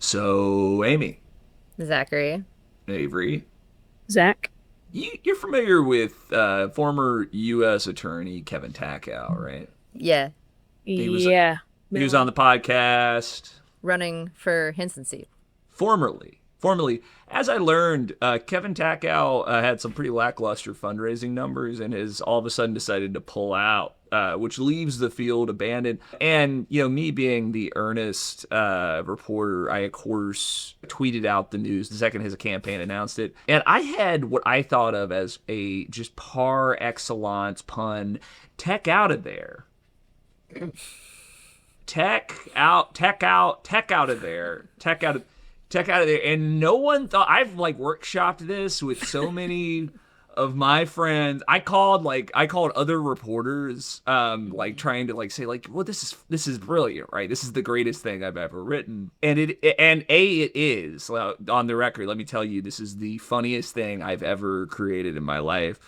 So, Amy, Zachary. Avery, Zach. you're familiar with former U.S. Attorney Kevin Tackow, right? Yeah. He was Yeah. he was on the podcast Running for Hinson seat. formerly. As I learned, Kevin Tackow had some pretty lackluster fundraising numbers and has all of a sudden decided to pull out, which leaves the field abandoned. And, me being the earnest reporter, I, of course, tweeted out the news the second his campaign announced it. And I had what I thought of as a just par excellence pun, tech out of there. Tech out of there. Tech out of there. And no one thought, I've workshopped this with so many of my friends. I called other reporters, trying to say well, this is brilliant, right? This is the greatest thing I've ever written. And it is. On the record, let me tell you, this is the funniest thing I've ever created in my life.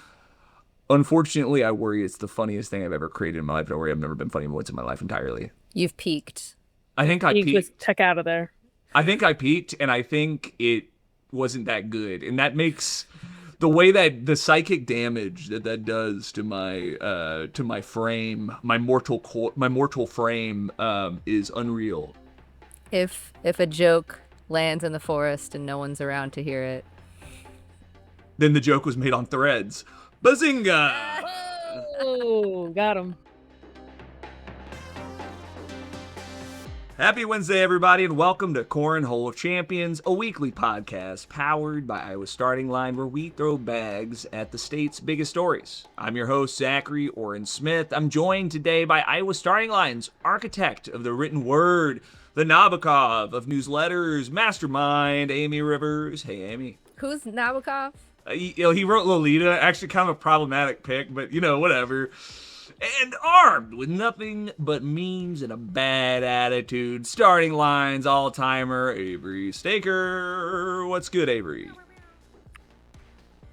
Unfortunately, I worry it's the funniest thing I've ever created in my life. I worry I've never been funny once in my life entirely. You've peaked. I think I peaked. With tech out of there. I think I peaked, and I think it wasn't that good, and that makes the way that the psychic damage that does to my frame, my mortal frame, is unreal. If a joke lands in the forest and no one's around to hear it, then the joke was made on Threads. Bazinga! Oh, got him. Happy Wednesday, everybody, and welcome to Cornhole Champions, a weekly podcast powered by Iowa Starting Line, where we throw bags at the state's biggest stories. I'm your host, Zachary Oren Smith. I'm joined today by Iowa Starting Line's architect of the written word, the Nabokov of newsletters, mastermind, Amy Rivers. Hey, Amy. who's Nabokov? He wrote Lolita, actually kind of a problematic pick, but whatever. And armed with nothing but memes and a bad attitude, Starting Line's all-timer, Avery Staker. What's good, Avery?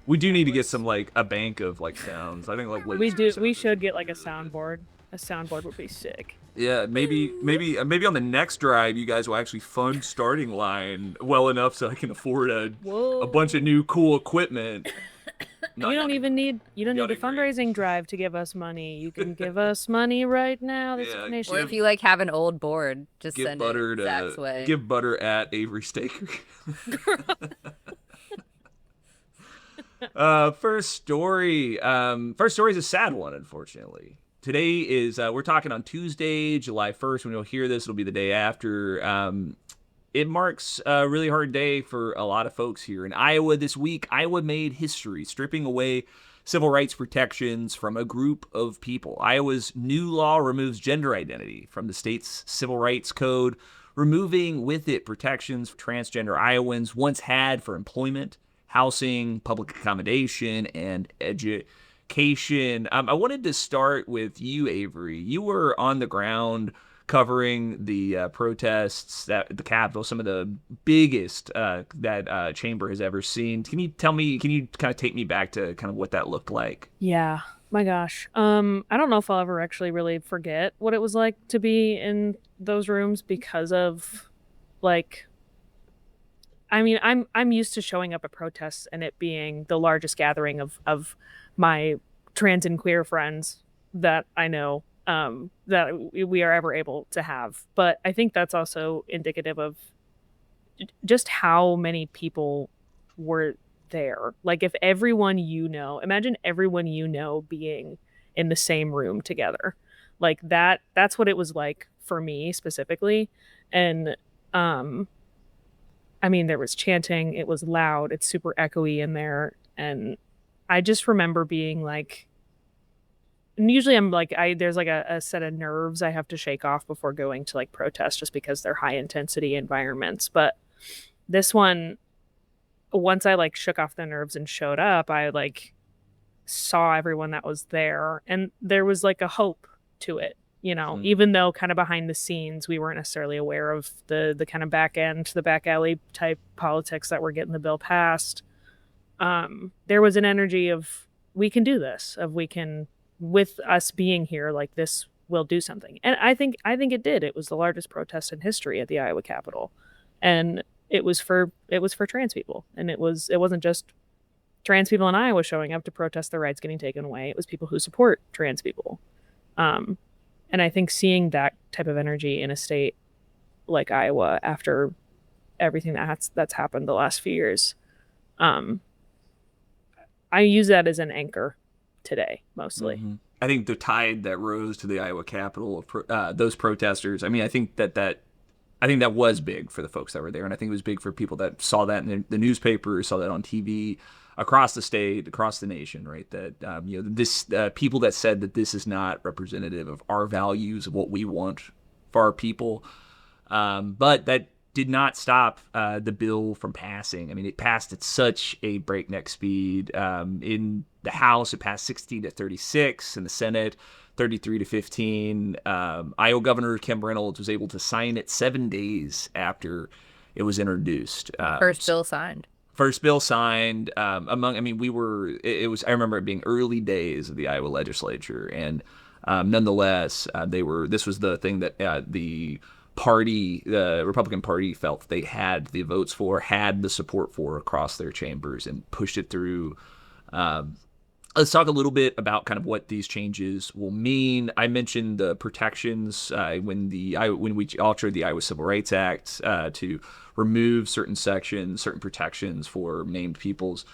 We do need to get some, a bank of, sounds. I think, We do. We should get, a soundboard. A soundboard would be sick. Yeah, maybe on the next drive, you guys will actually fund Starting Line well enough so I can afford a bunch of new cool equipment. You don't need a fundraising drive to give us money. You can give us money right now. This donation. Or if you have an old board, just send butter it Zach's way. Give butter at Avery Staker. First story is a sad one, unfortunately. Today is we're talking on Tuesday, July 1st. When you'll hear this, it'll be the day after. It marks a really hard day for a lot of folks here in Iowa this week. Iowa made history, stripping away civil rights protections from a group of people. Iowa's new law removes gender identity from the state's civil rights code, removing with it protections transgender Iowans once had for employment, housing, public accommodation, and education. I wanted to start with you, Avery. You were on the ground covering the protests at the Capitol, some of the biggest that chamber has ever seen. Can you kind of take me back to kind of what that looked like? Yeah, my gosh. I don't know if I'll ever actually really forget what it was like to be in those rooms because of, I'm used to showing up at protests and it being the largest gathering of my trans and queer friends that I know. That we are ever able to have. But I think that's also indicative of just how many people were there. If everyone imagine everyone being in the same room together. That's what it was like for me specifically. And there was chanting, it was loud, it's super echoey in there. And I just remember being and usually I'm there's a set of nerves I have to shake off before going to protest just because they're high intensity environments. But this one, once I shook off the nerves and showed up, I saw everyone that was there and there was a hope to it, even though kind of behind the scenes, we weren't necessarily aware of the kind of back alley type politics that were getting the bill passed. There was an energy of, we can do this, with us being here, this will do something. And I think it did. It was the largest protest in history at the Iowa Capitol. and it was for trans people, and it wasn't just trans people in Iowa showing up to protest their rights getting taken away. It was people who support trans people. And I think seeing that type of energy in a state like Iowa after everything that's happened the last few years, I use that as an anchor today, mostly. Mm-hmm. I think the tide that rose to the Iowa Capitol of those protesters. I mean, I think that was big for the folks that were there, and I think it was big for people that saw that in the newspaper, saw that on TV, across the state, across the nation, right? That this people that said that this is not representative of our values, of what we want for our people, but that did not stop the bill from passing. I mean, it passed at such a breakneck speed. In the House, it passed 16-36. In the Senate, 33-15. Iowa Governor Kim Reynolds was able to sign it 7 days after it was introduced. First bill signed. First bill signed. I remember it being early days of the Iowa legislature, and nonetheless, this was the thing that the Republican Party felt they had the votes for, had the support for across their chambers, and pushed it through. Let's talk a little bit about kind of what these changes will mean. I mentioned the protections when we altered the Iowa Civil Rights Act to remove certain sections, certain protections for named peoples.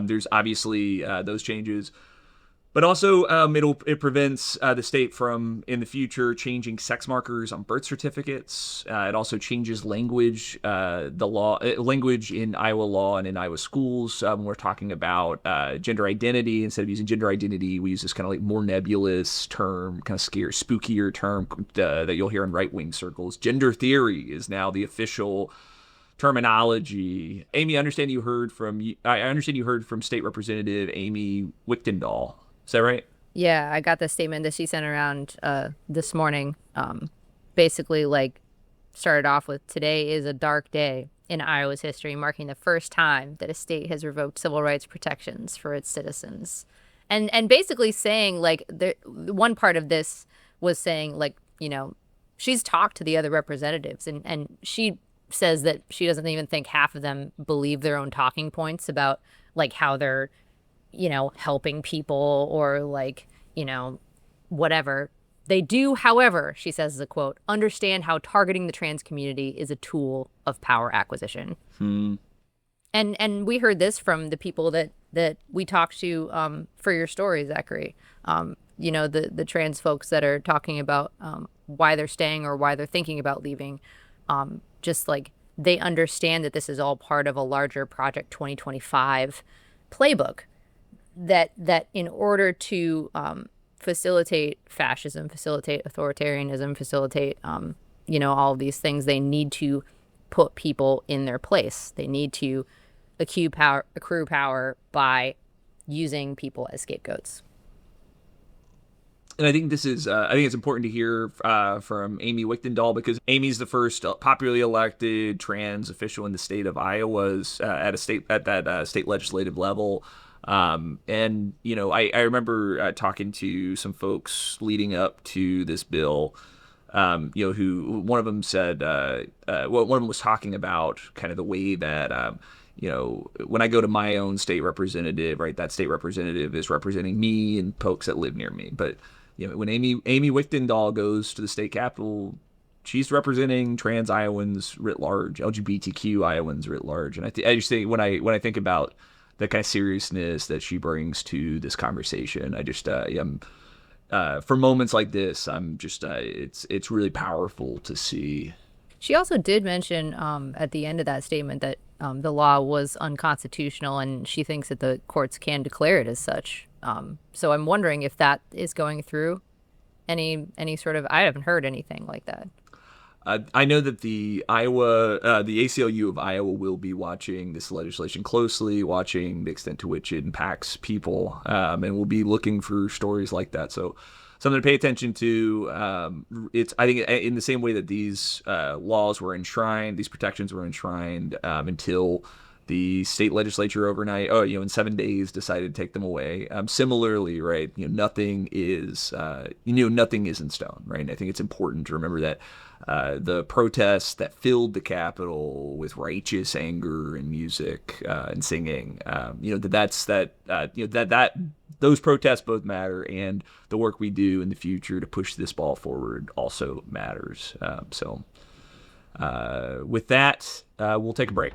There's obviously those changes. But also, it prevents the state from, in the future, changing sex markers on birth certificates. It also changes language, language in Iowa law and in Iowa schools. When we're talking about gender identity, instead of using gender identity, we use this kind of like more nebulous term, kind of spookier term that you'll hear in right-wing circles. Gender theory is now the official terminology. Amy, I understand you heard from State Representative Amy Wichtendahl. Is that right? Yeah, I got the statement that she sent around this morning. Basically, started off with, today is a dark day in Iowa's history, marking the first time that a state has revoked civil rights protections for its citizens. And basically saying, one part of this was saying, she's talked to the other representatives, and she says that she doesn't even think half of them believe their own talking points about, how they're helping people or whatever. They do, however, she says as a quote, understand how targeting the trans community is a tool of power acquisition. And we heard this from the people that we talked to for your story, Zachary. The trans folks that are talking about why they're staying or why they're thinking about leaving. They understand that this is all part of a larger Project 2025 playbook. That in order to facilitate fascism, facilitate authoritarianism, facilitate, all of these things, they need to put people in their place. They need to accrue power by using people as scapegoats. And I think it's important to hear from Amy Wichtendahl, because Amy's the first popularly elected trans official in the state of Iowa at that state legislative level. I remember talking to some folks leading up to this bill, who one of them said, one of them was talking about kind of the way that, when I go to my own state representative, right, that state representative is representing me and folks that live near me. But, when Amy Wichtendahl goes to the state capitol, she's representing trans Iowans writ large, LGBTQ Iowans writ large. And I just think when I think about the kind of seriousness that she brings to this conversation, I just for moments like this, I'm just it's really powerful to see. She also did mention at the end of that statement that the law was unconstitutional, and she thinks that the courts can declare it as such. So I'm wondering if that is going through any sort of. I haven't heard anything like that. I know that the ACLU of Iowa will be watching this legislation closely, watching the extent to which it impacts people, and we'll be looking for stories like that. So something to pay attention to. I think in the same way that these laws were enshrined, these protections were enshrined until the state legislature overnight, in 7 days, decided to take them away. Similarly, right, nothing is in stone, right? And I think it's important to remember that the protests that filled the Capitol with righteous anger and music and singing. Those protests both matter, and the work we do in the future to push this ball forward also matters. With that, we'll take a break.